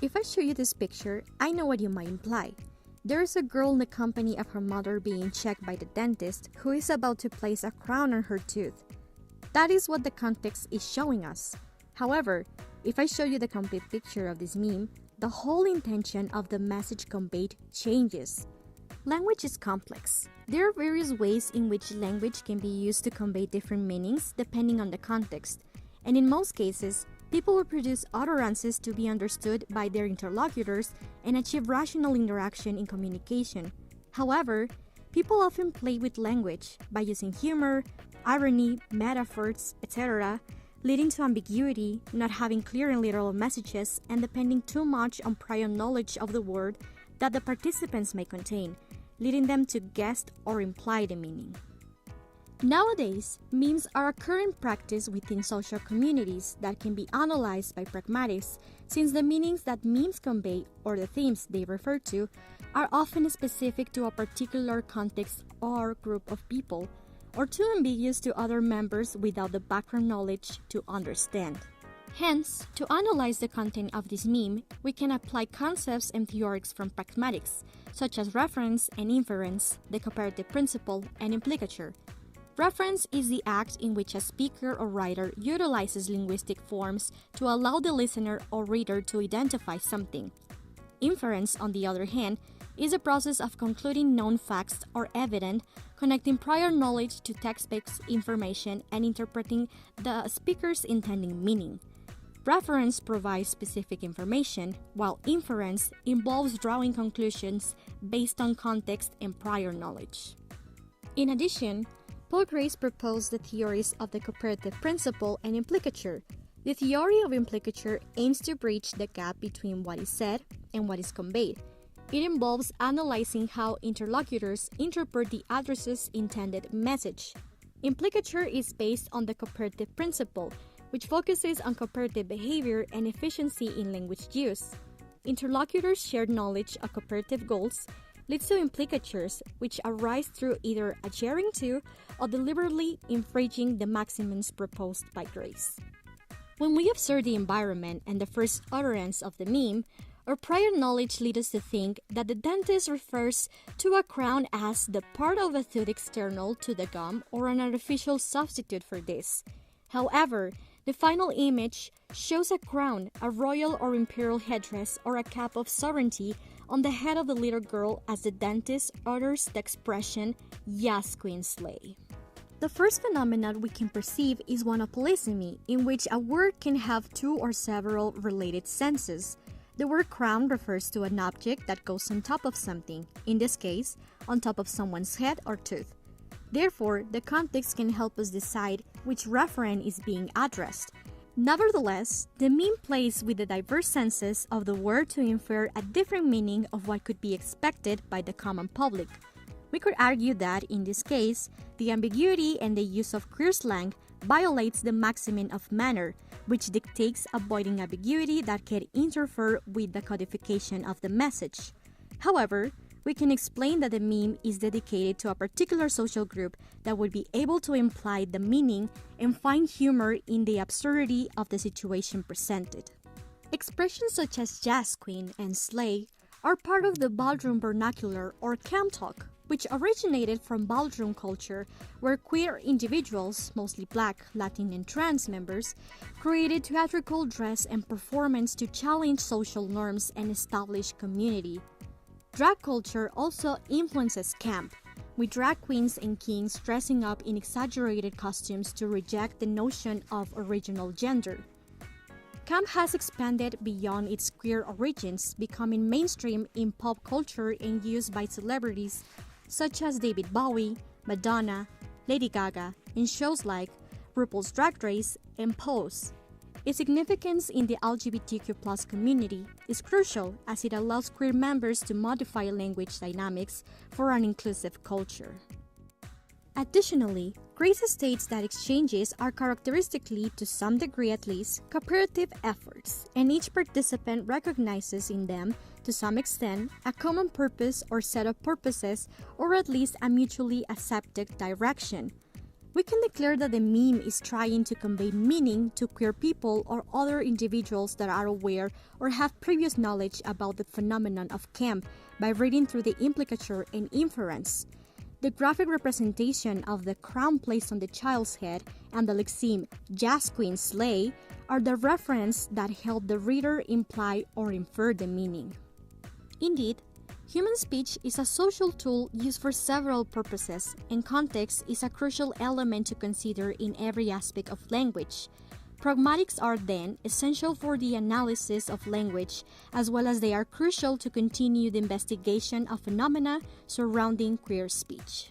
If I show you this picture, I know what you might imply. There is a girl in the company of her mother being checked by the dentist who is about to place a crown on her tooth. That is what the context is showing us. However, if I show you the complete picture of this meme, the whole intention of the message conveyed changes. Language is complex. There are various ways in which language can be used to convey different meanings depending on the context, and in most cases, people will produce utterances to be understood by their interlocutors and achieve rational interaction in communication. However, people often play with language by using humor, irony, metaphors, etc., leading to ambiguity, not having clear and literal messages, and depending too much on prior knowledge of the word that the participants may contain, leading them to guess or imply the meaning. Nowadays, memes are a current practice within social communities that can be analyzed by Pragmatics, since the meanings that memes convey, or the themes they refer to, are often specific to a particular context or group of people, or too ambiguous to other members without the background knowledge to understand. Hence, to analyze the content of this meme, we can apply concepts and theories from pragmatics, such as reference and inference, the comparative principle, and implicature. Reference is the act in which a speaker or writer utilizes linguistic forms to allow the listener or reader to identify something. Inference, on the other hand, is a process of concluding known facts or evidence, connecting prior knowledge to text-based information and interpreting the speaker's intended meaning. Reference provides specific information, while inference involves drawing conclusions based on context and prior knowledge. In addition, Paul Grace proposed the theories of the comparative principle and implicature. The theory of implicature aims to bridge the gap between what is said and what is conveyed. It involves analyzing how interlocutors interpret the addresser's intended message. Implicature is based on the comparative principle, which focuses on comparative behavior and efficiency in language use. Interlocutors' shared knowledge of comparative goals leads to implicatures, which arise through either adhering to or deliberately infringing the maxims proposed by Grace. When we observe the environment and the first utterance of the meme, our prior knowledge leads us to think that the dentist refers to a crown as the part of a tooth external to the gum or an artificial substitute for this. However, the final image shows a crown, a royal or imperial headdress, or a cap of sovereignty on the head of the little girl as the dentist utters the expression, "Yes, Queen Slay." The first phenomenon we can perceive is one of polysemy, in which a word can have two or several related senses. The word crown refers to an object that goes on top of something, in this case, on top of someone's head or tooth. Therefore, the context can help us decide which referent is being addressed. Nevertheless, the meme plays with the diverse senses of the word to infer a different meaning of what could be expected by the common public. We could argue that, in this case, the ambiguity and the use of clear slang violates the maximum of manner, which dictates avoiding ambiguity that can interfere with the codification of the message. However, we can explain that the meme is dedicated to a particular social group that would be able to imply the meaning and find humor in the absurdity of the situation presented. Expressions such as "Jazz Queen" and "Slay" are part of the ballroom vernacular or camp talk, which originated from ballroom culture, where queer individuals, mostly Black, Latin, and trans members, created theatrical dress and performance to challenge social norms and establish community. Drag culture also influences camp, with drag queens and kings dressing up in exaggerated costumes to reject the notion of original gender. Camp has expanded beyond its queer origins, becoming mainstream in pop culture and used by celebrities such as David Bowie, Madonna, Lady Gaga, in shows like RuPaul's Drag Race and Pose. Its significance in the LGBTQ+ community is crucial as it allows queer members to modify language dynamics for an inclusive culture. Additionally, Grace states that exchanges are characteristically, to some degree at least, cooperative efforts, and each participant recognizes in them, to some extent, a common purpose or set of purposes, or at least a mutually accepted direction. We can declare that the meme is trying to convey meaning to queer people or other individuals that are aware or have previous knowledge about the phenomenon of camp by reading through the implicature and inference. The graphic representation of the crown placed on the child's head and the lexeme "Jazz Queen Slay" are the reference that help the reader imply or infer the meaning. Indeed, human speech is a social tool used for several purposes, and context is a crucial element to consider in every aspect of language. Pragmatics are then essential for the analysis of language, as well as they are crucial to continue the investigation of phenomena surrounding queer speech.